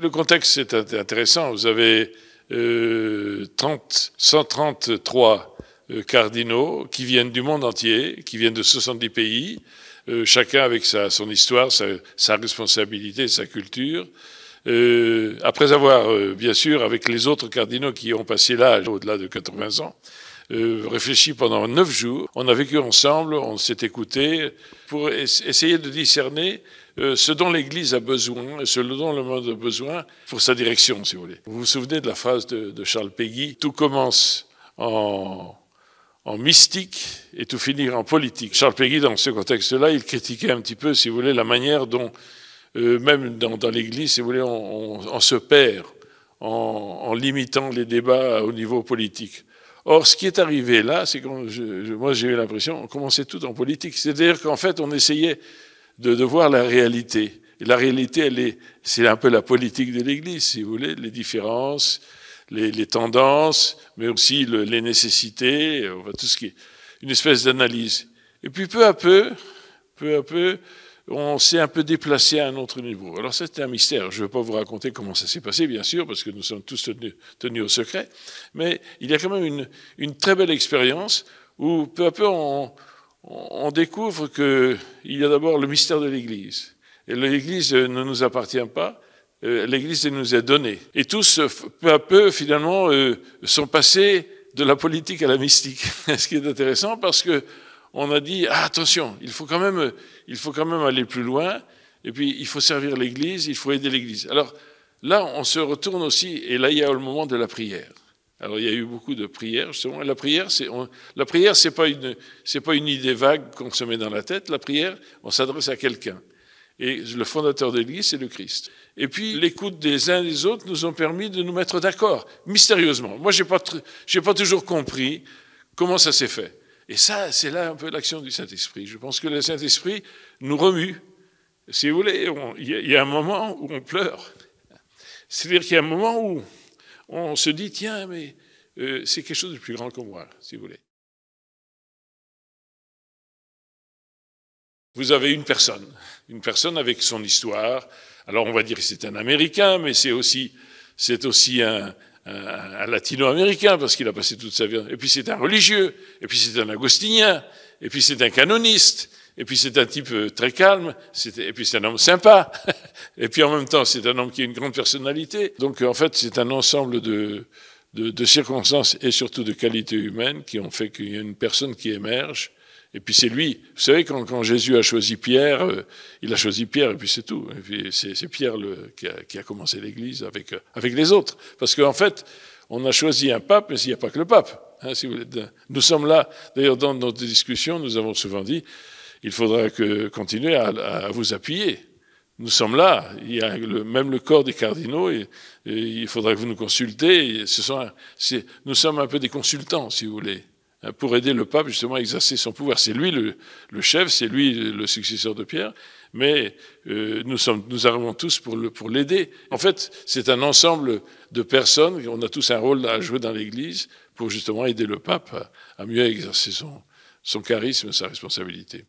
Le contexte est intéressant. Vous avez 133 cardinaux qui viennent du monde entier, qui viennent de 70 pays, chacun avec son histoire, sa responsabilité, sa culture. Après avoir, bien sûr, avec les autres cardinaux qui ont passé l'âge, au-delà de 80 ans, réfléchi pendant 9 jours. On a vécu ensemble, on s'est écouté pour essayer de discerner ce dont l'Église a besoin et ce dont le monde a besoin pour sa direction, si vous voulez. Vous vous souvenez de la phrase de Charles Péguy, « Tout commence en mystique et tout finir en politique ». Charles Péguy, dans ce contexte-là, il critiquait un petit peu, si vous voulez, la manière dont, même dans l'Église, si vous voulez, on se perd en limitant les débats au niveau politique. Or, ce qui est arrivé là, c'est que moi j'ai eu l'impression qu'on commençait tout en politique. C'est-à-dire qu'en fait, on essayait de voir la réalité. Et la réalité, c'est un peu la politique de l'Église, si vous voulez, les différences, les tendances, mais aussi les nécessités, tout ce qui est une espèce d'analyse. Et puis peu à peu, on s'est un peu déplacé à un autre niveau. Alors c'était un mystère. Je ne vais pas vous raconter comment ça s'est passé, bien sûr, parce que nous sommes tous tenus au secret. Mais il y a quand même une très belle expérience où peu à peu on découvre qu'il y a d'abord le mystère de l'Église. Et l'Église ne nous appartient pas, l'Église nous est donnée. Et tous, peu à peu, finalement, sont passés de la politique à la mystique. Ce qui est intéressant parce que on a dit, attention, il faut quand même aller plus loin, et puis il faut servir l'Église, il faut aider l'Église. Alors là, on se retourne aussi, et là, il y a le moment de la prière. Alors il y a eu beaucoup de prières, justement. La prière, c'est pas une idée vague qu'on se met dans la tête. La prière, on s'adresse à quelqu'un. Et le fondateur de l'Église, c'est le Christ. Et puis l'écoute des uns des autres nous ont permis de nous mettre d'accord, mystérieusement. Moi, j'ai pas toujours compris comment ça s'est fait. Et ça, c'est là un peu l'action du Saint-Esprit. Je pense que le Saint-Esprit nous remue. Si vous voulez, il y a un moment où on pleure. C'est-à-dire qu'il y a un moment où on se dit, tiens, mais c'est quelque chose de plus grand que moi, si vous voulez. Vous avez une personne avec son histoire. Alors on va dire que c'est un Américain, mais c'est aussi un latino-américain, parce qu'il a passé toute sa vie. Et puis c'est un religieux, et puis c'est un agostinien, et puis c'est un canoniste, et puis c'est un type très calme, et puis c'est un homme sympa, et puis en même temps c'est un homme qui a une grande personnalité. Donc en fait c'est un ensemble de circonstances et surtout de qualités humaines qui ont fait qu'il y a une personne qui émerge. Et puis c'est lui. Vous savez, quand Jésus a choisi Pierre, il a choisi Pierre et puis c'est tout. Et puis c'est Pierre qui a commencé l'Église avec les autres. Parce qu'en fait, on a choisi un pape, mais il n'y a pas que le pape. Hein, si vous voulez. Nous sommes là, d'ailleurs dans notre discussion, nous avons souvent dit, il faudra continuer à vous appuyer. Nous sommes là, il y a même le corps des cardinaux, et il faudra que vous nous consultez. Nous sommes un peu des consultants, si vous voulez, pour aider le pape justement à exercer son pouvoir. C'est lui le chef, c'est lui le successeur de Pierre, mais nous arrivons tous pour l'aider. En fait, c'est un ensemble de personnes, on a tous un rôle à jouer dans l'Église pour justement aider le pape à mieux exercer son charisme, sa responsabilité.